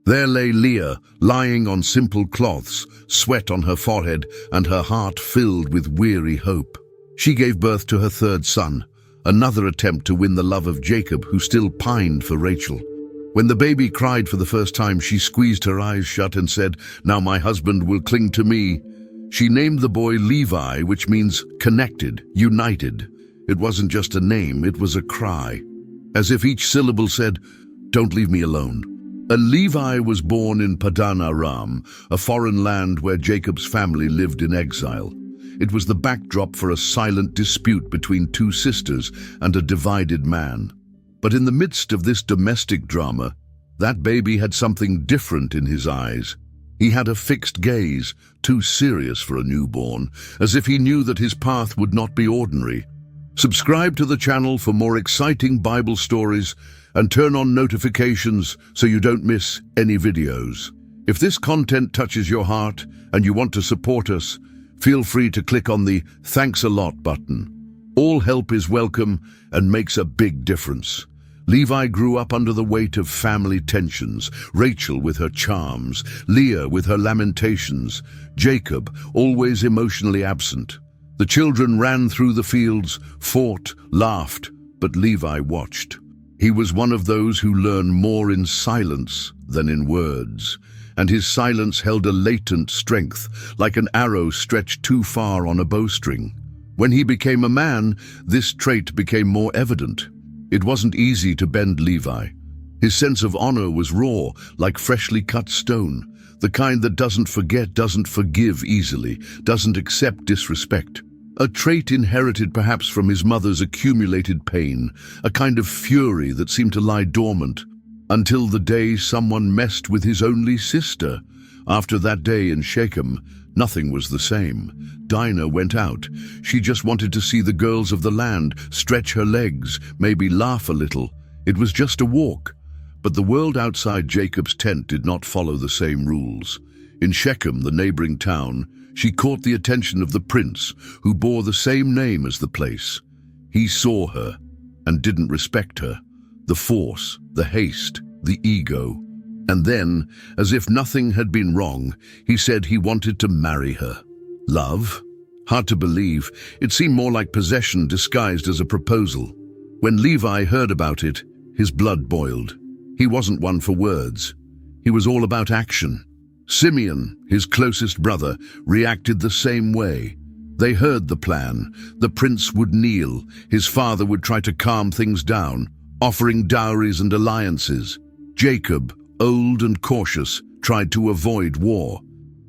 There lay Leah, lying on simple cloths, sweat on her forehead, and her heart filled with weary hope. She gave birth to her third son, another attempt to win the love of Jacob, who still pined for Rachel. When the baby cried for the first time, she squeezed her eyes shut and said, "Now my husband will cling to me." She named the boy Levi, which means connected, united. It wasn't just a name, it was a cry, as if each syllable said, "Don't leave me alone." A Levi was born in Padan Aram, a foreign land where Jacob's family lived in exile. It was the backdrop for a silent dispute between two sisters and a divided man. But in the midst of this domestic drama, that baby had something different in his eyes. He had a fixed gaze, too serious for a newborn, as if he knew that his path would not be ordinary. Subscribe to the channel for more exciting Bible stories and turn on notifications so you don't miss any videos. If this content touches your heart and you want to support us, feel free to click on the "Thanks a lot" button. All help is welcome and makes a big difference. Levi grew up under the weight of family tensions, Rachel with her charms, Leah with her lamentations, Jacob always emotionally absent. The children ran through the fields, fought, laughed, but Levi watched. He was one of those who learn more in silence than in words, and his silence held a latent strength, like an arrow stretched too far on a bowstring. When he became a man, this trait became more evident. It wasn't easy to bend Levi. His sense of honor was raw, like freshly cut stone, the kind that doesn't forget, doesn't forgive easily, doesn't accept disrespect. A trait inherited perhaps from his mother's accumulated pain, a kind of fury that seemed to lie dormant, until the day someone messed with his only sister. After that day in Shechem, nothing was the same. Dinah went out. She just wanted to see the girls of the land, stretch her legs, maybe laugh a little. It was just a walk. But the world outside Jacob's tent did not follow the same rules. In Shechem, the neighboring town, she caught the attention of the prince, who bore the same name as the place. He saw her and didn't respect her. The force, the haste, the ego. And then, as if nothing had been wrong, he said he wanted to marry her. Love? Hard to believe. It seemed more like possession disguised as a proposal. When Levi heard about it, his blood boiled. He wasn't one for words. He was all about action. Simeon, his closest brother, reacted the same way. They heard the plan. The prince would kneel. His father would try to calm things down, offering dowries and alliances. Jacob, old and cautious, tried to avoid war.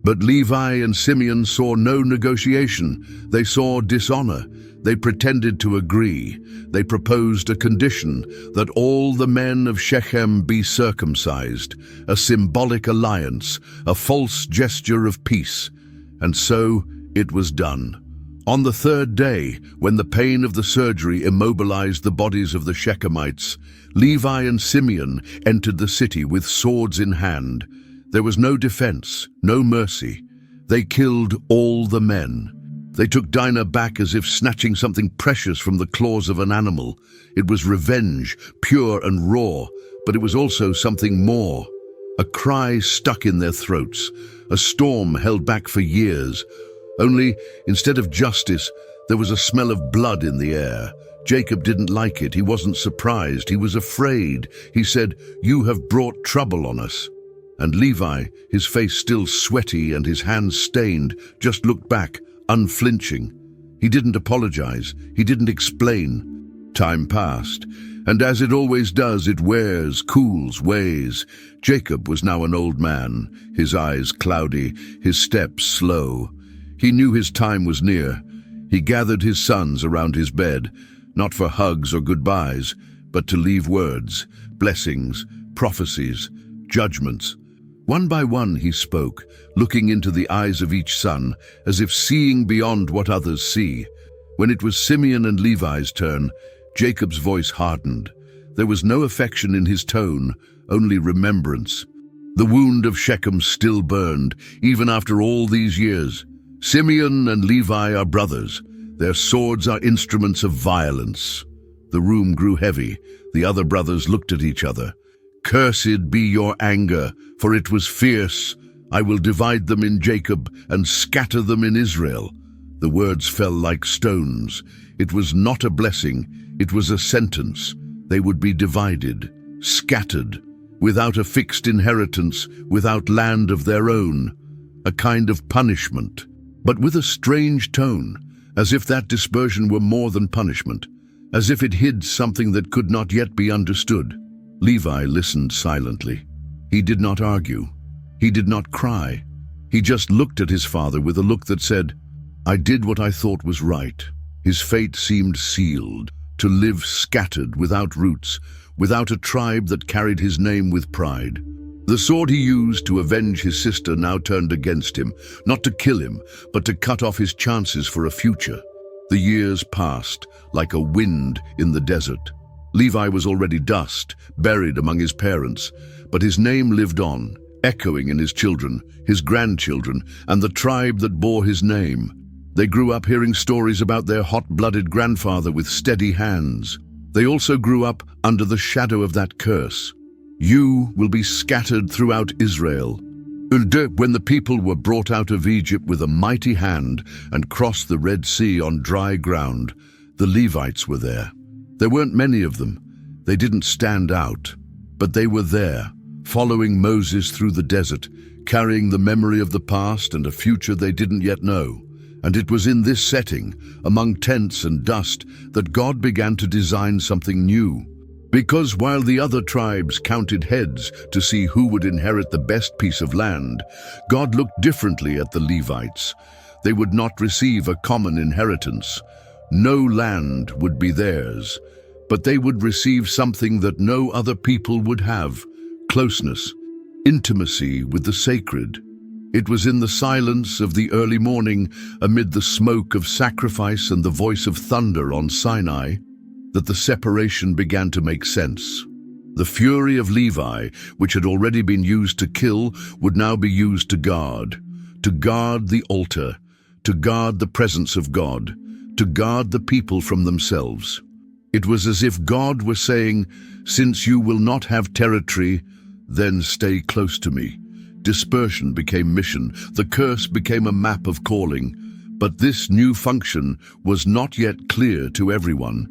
But Levi and Simeon saw no negotiation. They saw dishonor. They pretended to agree. They proposed a condition that all the men of Shechem be circumcised, a symbolic alliance, a false gesture of peace. And so it was done. On the third day, when the pain of the surgery immobilized the bodies of the Shechemites, Levi and Simeon entered the city with swords in hand. There was no defense, no mercy. They killed all the men. They took Dinah back as if snatching something precious from the claws of an animal. It was revenge, pure and raw, but it was also something more. A cry stuck in their throats, a storm held back for years. Only, instead of justice, there was a smell of blood in the air. Jacob didn't like it. He wasn't surprised. He was afraid. He said, "You have brought trouble on us." And Levi, his face still sweaty and his hands stained, just looked back, unflinching. He didn't apologize. He didn't explain. Time passed, and as it always does, it wears, cools, weighs. Jacob was now an old man, his eyes cloudy, his steps slow. He knew his time was near. He gathered his sons around his bed, not for hugs or goodbyes, but to leave words, blessings, prophecies, judgments. One by one he spoke, looking into the eyes of each son, as if seeing beyond what others see. When it was Simeon and Levi's turn, Jacob's voice hardened. There was no affection in his tone, only remembrance. The wound of Shechem still burned, even after all these years. Simeon and Levi are brothers. Their swords are instruments of violence. The room grew heavy. The other brothers looked at each other. Cursed be your anger, for it was fierce. I will divide them in Jacob and scatter them in Israel." The words fell like stones. It was not a blessing, it was a sentence. They would be divided, scattered, without a fixed inheritance, without land of their own, a kind of punishment, but with a strange tone, as if that dispersion were more than punishment, as if it hid something that could not yet be understood. Levi listened silently. He did not argue. He did not cry. He just looked at his father with a look that said, "I did what I thought was right." His fate seemed sealed, to live scattered, without roots, without a tribe that carried his name with pride. The sword he used to avenge his sister now turned against him, not to kill him, but to cut off his chances for a future. The years passed, like a wind in the desert. Levi was already dust, buried among his parents, but his name lived on, echoing in his children, his grandchildren, and the tribe that bore his name. They grew up hearing stories about their hot-blooded grandfather with steady hands. They also grew up under the shadow of that curse. "You will be scattered throughout Israel." When the people were brought out of Egypt with a mighty hand and crossed the Red Sea on dry ground, the Levites were there. There weren't many of them. They didn't stand out, but they were there, following Moses through the desert, carrying the memory of the past and a future they didn't yet know. And it was in this setting, among tents and dust, that God began to design something new. Because while the other tribes counted heads to see who would inherit the best piece of land, God looked differently at the Levites. They would not receive a common inheritance. No land would be theirs, but they would receive something that no other people would have: closeness, intimacy with the sacred. It was in the silence of the early morning, amid the smoke of sacrifice and the voice of thunder on Sinai, that the separation began to make sense. The fury of Levi, which had already been used to kill, would now be used to guard the altar, to guard the presence of God, to guard the people from themselves. It was as if God were saying, "Since you will not have territory, then stay close to me." Dispersion became mission, the curse became a map of calling, but this new function was not yet clear to everyone.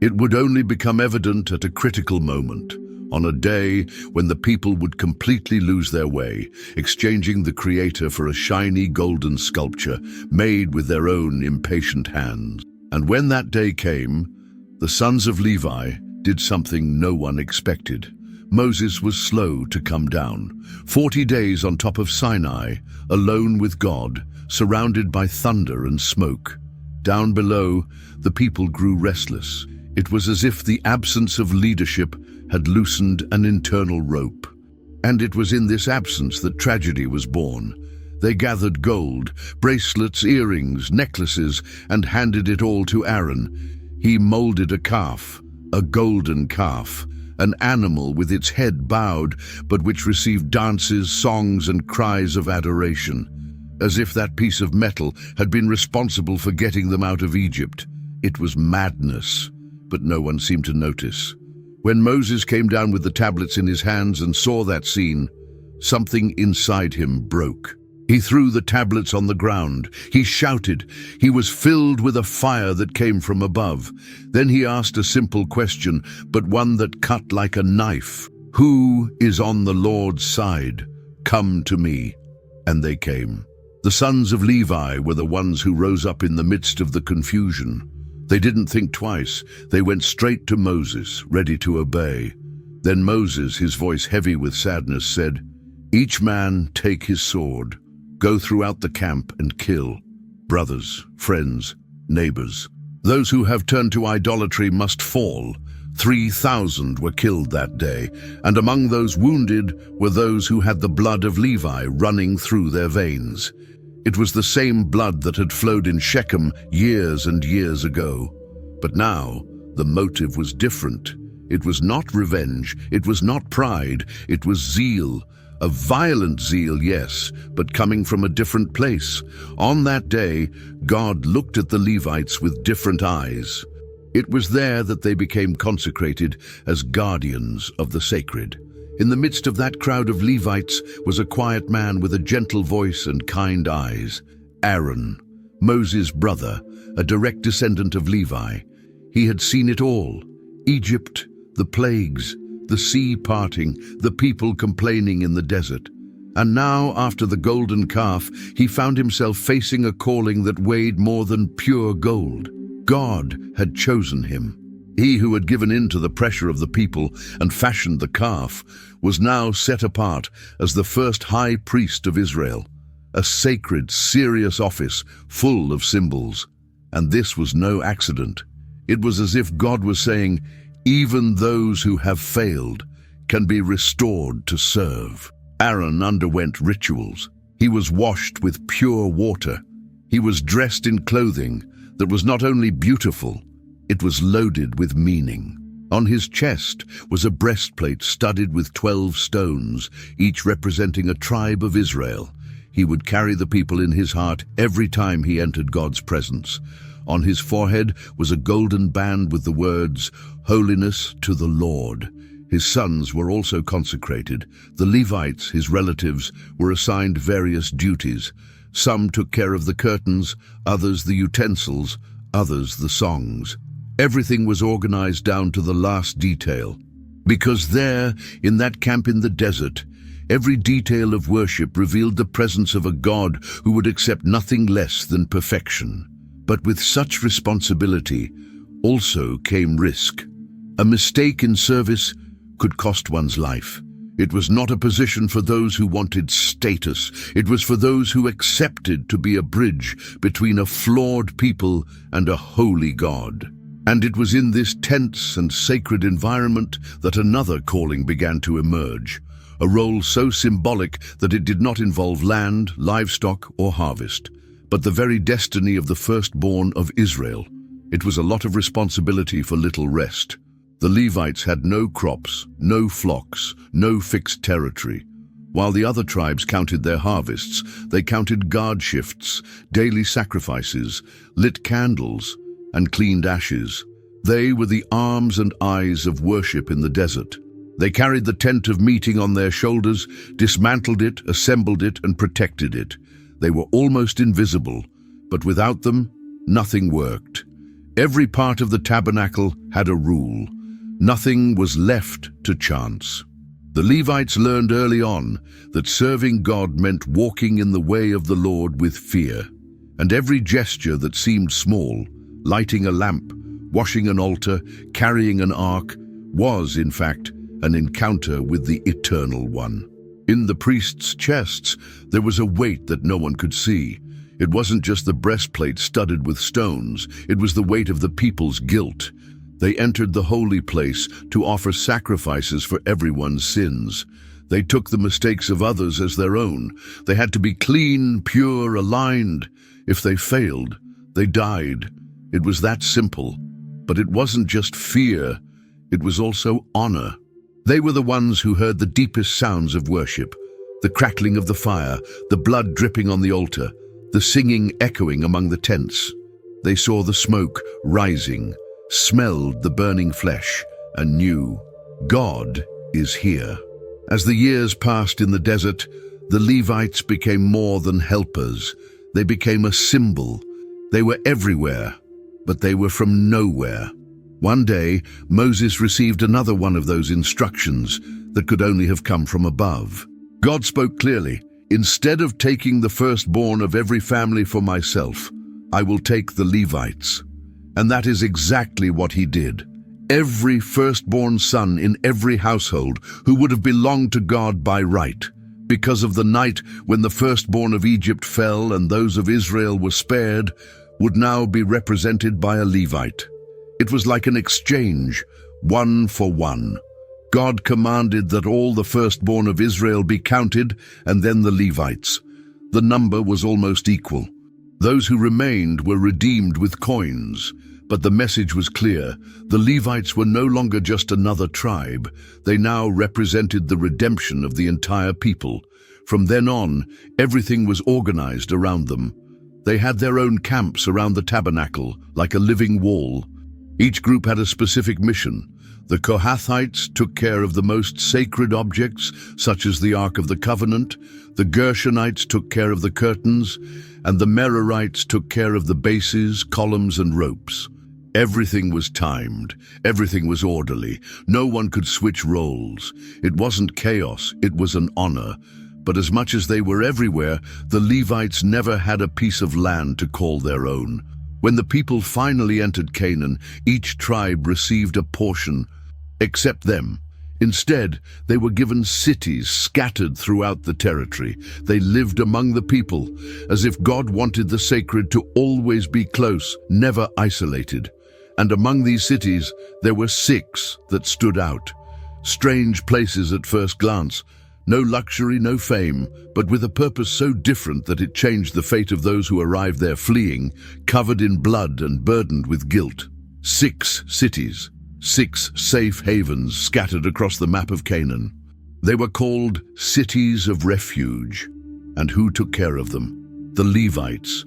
It would only become evident at a critical moment, on a day when the people would completely lose their way, exchanging the Creator for a shiny golden sculpture made with their own impatient hands. And when that day came, the sons of Levi did something no one expected. Moses was slow to come down. 40 days on top of Sinai, alone with God, surrounded by thunder and smoke. Down below, the people grew restless. It was as if the absence of leadership had loosened an internal rope. And it was in this absence that tragedy was born. They gathered gold, bracelets, earrings, necklaces, and handed it all to Aaron. He molded a calf, a golden calf, an animal with its head bowed, but which received dances, songs, and cries of adoration, as if that piece of metal had been responsible for getting them out of Egypt. It was madness, but no one seemed to notice. When Moses came down with the tablets in his hands and saw that scene, something inside him broke. He threw the tablets on the ground. He shouted. He was filled with a fire that came from above. Then he asked a simple question, but one that cut like a knife. "Who is on the Lord's side? Come to me." And they came. The sons of Levi were the ones who rose up in the midst of the confusion. They didn't think twice. They went straight to Moses, ready to obey. Then Moses, his voice heavy with sadness, said, "Each man take his sword. Go throughout the camp and kill brothers, friends, neighbors. Those who have turned to idolatry must fall." 3,000 were killed that day, and among those wounded were those who had the blood of Levi running through their veins. It was the same blood that had flowed in Shechem years and years ago. But now, the motive was different. It was not revenge, it was not pride, it was zeal. A violent zeal, yes, but coming from a different place. On that day, God looked at the Levites with different eyes. It was there that they became consecrated as guardians of the sacred. In the midst of that crowd of Levites was a quiet man with a gentle voice and kind eyes, Aaron, Moses' brother, a direct descendant of Levi. He had seen it all: Egypt, the plagues, the sea parting, the people complaining in the desert. And now, after the golden calf, he found himself facing a calling that weighed more than pure gold. God had chosen him. He who had given in to the pressure of the people and fashioned the calf was now set apart as the first high priest of Israel, a sacred, serious office full of symbols. And this was no accident. It was as if God was saying, even those who have failed can be restored to serve. Aaron underwent rituals. He was washed with pure water. He was dressed in clothing that was not only beautiful, it was loaded with meaning. On his chest was a breastplate studded with 12 stones, each representing a tribe of Israel. He would carry the people in his heart every time he entered God's presence. On his forehead was a golden band with the words, "Holiness to the Lord." His sons were also consecrated. The Levites, his relatives, were assigned various duties. Some took care of the curtains, others the utensils, others the songs. Everything was organized down to the last detail. Because there, in that camp in the desert, every detail of worship revealed the presence of a God who would accept nothing less than perfection. But with such responsibility also came risk. A mistake in service could cost one's life. It was not a position for those who wanted status. It was for those who accepted to be a bridge between a flawed people and a holy God. And it was in this tense and sacred environment that another calling began to emerge, a role so symbolic that it did not involve land, livestock, or harvest, but the very destiny of the firstborn of Israel. It was a lot of responsibility for little rest. The Levites had no crops, no flocks, no fixed territory. While the other tribes counted their harvests, they counted guard shifts, daily sacrifices, lit candles, and cleaned ashes. They were the arms and eyes of worship in the desert. They carried the tent of meeting on their shoulders, dismantled it, assembled it, and protected it. They were almost invisible, but without them, nothing worked. Every part of the tabernacle had a rule. Nothing was left to chance. The Levites learned early on that serving God meant walking in the way of the Lord with fear. And every gesture that seemed small, lighting a lamp, washing an altar, carrying an ark, was, in fact, an encounter with the Eternal One. In the priests' chests, there was a weight that no one could see. It wasn't just the breastplate studded with stones, it was the weight of the people's guilt. They entered the holy place to offer sacrifices for everyone's sins. They took the mistakes of others as their own. They had to be clean, pure, aligned. If they failed, they died. It was that simple. But it wasn't just fear, it was also honor. They were the ones who heard the deepest sounds of worship, the crackling of the fire, the blood dripping on the altar, the singing echoing among the tents. They saw the smoke rising, smelled the burning flesh, and knew, God is here. As the years passed in the desert, the Levites became more than helpers. They became a symbol. They were everywhere, but they were from nowhere. One day, Moses received another one of those instructions that could only have come from above. God spoke clearly, "Instead of taking the firstborn of every family for myself, I will take the Levites." And that is exactly what he did. Every firstborn son in every household who would have belonged to God by right, because of the night when the firstborn of Egypt fell and those of Israel were spared, would now be represented by a Levite. It was like an exchange, one for one. God commanded that all the firstborn of Israel be counted, and then the Levites. The number was almost equal. Those who remained were redeemed with coins. But the message was clear. The Levites were no longer just another tribe. They now represented the redemption of the entire people. From then on, everything was organized around them. They had their own camps around the tabernacle, like a living wall. Each group had a specific mission. The Kohathites took care of the most sacred objects, such as the Ark of the Covenant. The Gershonites took care of the curtains, and the Merarites took care of the bases, columns, and ropes. Everything was timed. Everything was orderly. No one could switch roles. It wasn't chaos, it was an honor. But as much as they were everywhere, the Levites never had a piece of land to call their own. When the people finally entered Canaan, each tribe received a portion, except them. Instead, they were given cities scattered throughout the territory. They lived among the people, as if God wanted the sacred to always be close, never isolated. And among these cities, there were 6 that stood out. Strange places at first glance. No luxury, no fame, but with a purpose so different that it changed the fate of those who arrived there fleeing, covered in blood and burdened with guilt. 6 cities, 6 safe havens scattered across the map of Canaan. They were called cities of refuge. And who took care of them? The Levites.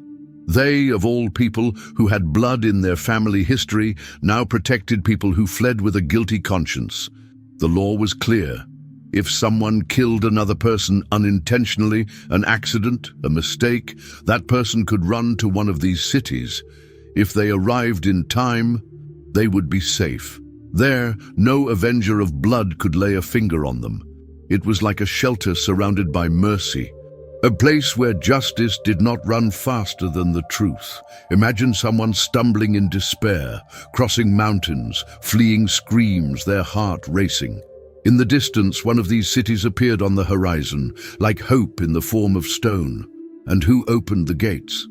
They, of all people who had blood in their family history, now protected people who fled with a guilty conscience. The law was clear. If someone killed another person unintentionally, an accident, a mistake, that person could run to one of these cities. If they arrived in time, they would be safe. There, no avenger of blood could lay a finger on them. It was like a shelter surrounded by mercy, a place where justice did not run faster than the truth. Imagine someone stumbling in despair, crossing mountains, fleeing screams, their heart racing. In the distance, one of these cities appeared on the horizon, like hope in the form of stone. And who opened the gates?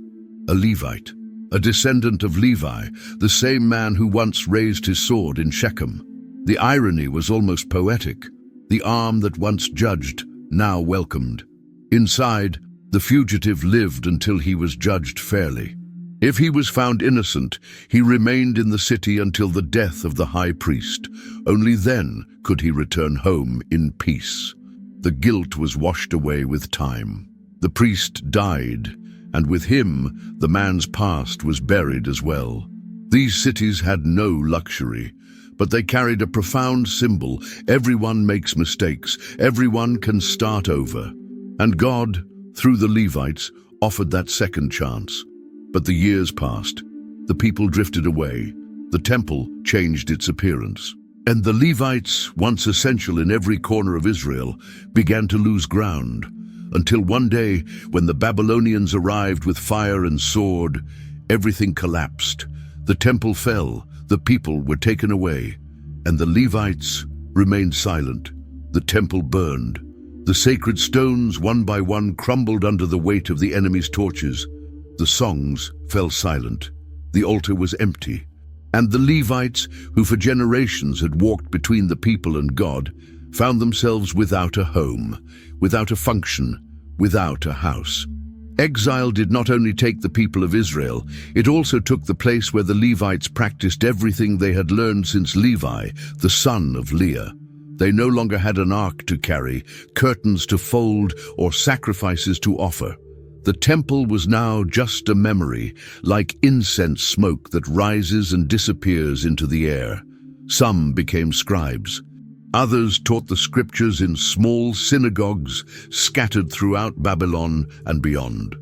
A Levite, a descendant of Levi, the same man who once raised his sword in Shechem. The irony was almost poetic. The arm that once judged, now welcomed. Inside, the fugitive lived until he was judged fairly. If he was found innocent, he remained in the city until the death of the high priest. Only then could he return home in peace. The guilt was washed away with time. The priest died, and with him, the man's past was buried as well. These cities had no luxury, but they carried a profound symbol. Everyone makes mistakes. Everyone can start over. And God, through the Levites, offered that second chance. But the years passed. The people drifted away. The temple changed its appearance. And the Levites, once essential in every corner of Israel, began to lose ground. Until one day, when the Babylonians arrived with fire and sword, everything collapsed. The temple fell, the people were taken away, and the Levites remained silent. The temple burned. The sacred stones, one by one, crumbled under the weight of the enemy's torches. The songs fell silent. The altar was empty. And the Levites, who for generations had walked between the people and God, found themselves without a home, without a function, without a house. Exile did not only take the people of Israel, it also took the place where the Levites practiced everything they had learned since Levi, the son of Leah. They no longer had an ark to carry, curtains to fold, or sacrifices to offer. The temple was now just a memory, like incense smoke that rises and disappears into the air. Some became scribes. Others taught the scriptures in small synagogues scattered throughout Babylon and beyond.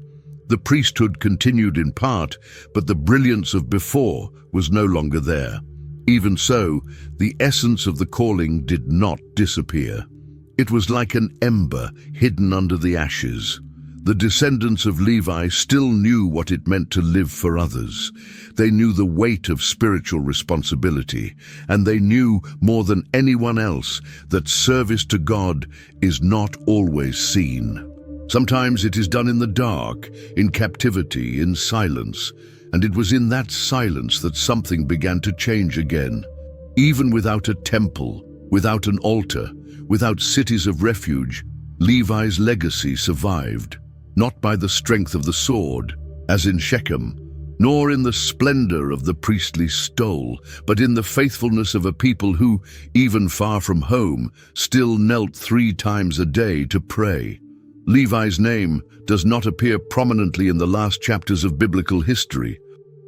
The priesthood continued in part, but the brilliance of before was no longer there. Even so, the essence of the calling did not disappear. It was like an ember hidden under the ashes. The descendants of Levi still knew what it meant to live for others. They knew the weight of spiritual responsibility, and they knew more than anyone else that service to God is not always seen. Sometimes it is done in the dark, in captivity, in silence, and it was in that silence that something began to change again. Even without a temple, without an altar, without cities of refuge, Levi's legacy survived. Not by the strength of the sword, as in Shechem, nor in the splendor of the priestly stole, but in the faithfulness of a people who, even far from home, still knelt 3 times a day to pray. Levi's name does not appear prominently in the last chapters of biblical history,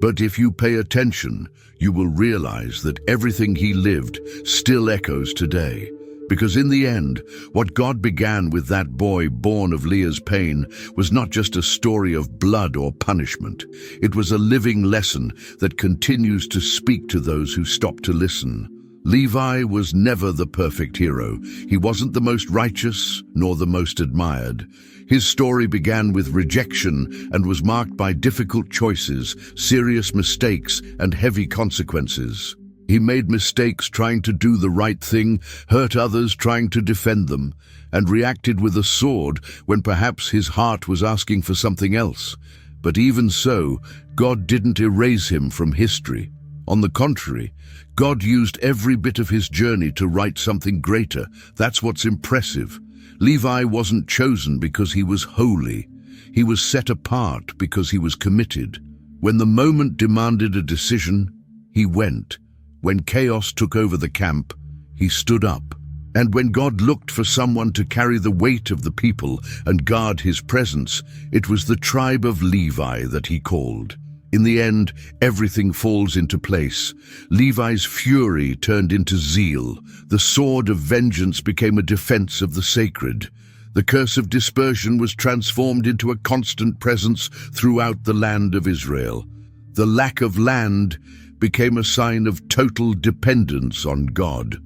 But if you pay attention, you will realize that everything he lived still echoes today. Because in the end, what God began with that boy born of Leah's pain was not just a story of blood or punishment. It was a living lesson that continues to speak to those who stop to listen. Levi was never the perfect hero. He wasn't the most righteous nor the most admired. His story began with rejection and was marked by difficult choices, serious mistakes, and heavy consequences. He made mistakes trying to do the right thing, hurt others trying to defend them, and reacted with a sword when perhaps his heart was asking for something else. But even so, God didn't erase him from history. On the contrary, God used every bit of his journey to write something greater. That's what's impressive. Levi wasn't chosen because he was holy. He was set apart because he was committed. When the moment demanded a decision, he went. When chaos took over the camp, he stood up. And when God looked for someone to carry the weight of the people and guard his presence, it was the tribe of Levi that he called. In the end, everything falls into place. Levi's fury turned into zeal. The sword of vengeance became a defense of the sacred. The curse of dispersion was transformed into a constant presence throughout the land of Israel. The lack of land became a sign of total dependence on God.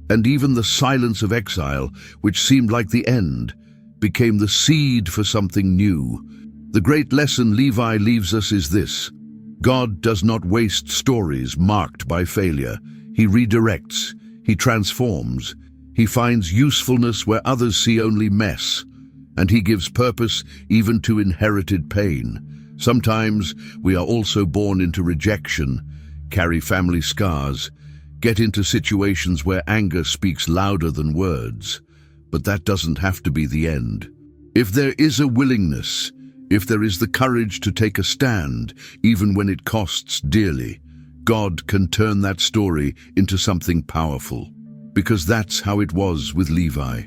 And even the silence of exile, which seemed like the end, became the seed for something new. The great lesson Levi leaves us is this: God does not waste stories marked by failure. He redirects, he transforms, he finds usefulness where others see only mess, and he gives purpose even to inherited pain. Sometimes we are also born into rejection, carry family scars, get into situations where anger speaks louder than words. But that doesn't have to be the end. If there is a willingness, if there is the courage to take a stand, even when it costs dearly, God can turn that story into something powerful. Because that's how it was with Levi.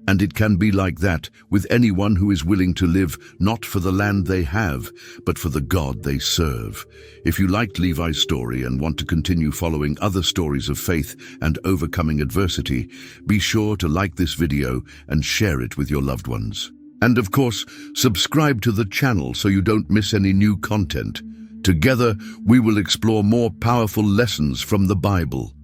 And it can be like that with anyone who is willing to live not for the land they have, but for the God they serve. If you liked Levi's story and want to continue following other stories of faith and overcoming adversity, be sure to like this video and share it with your loved ones. And of course, subscribe to the channel so you don't miss any new content. Together, we will explore more powerful lessons from the Bible.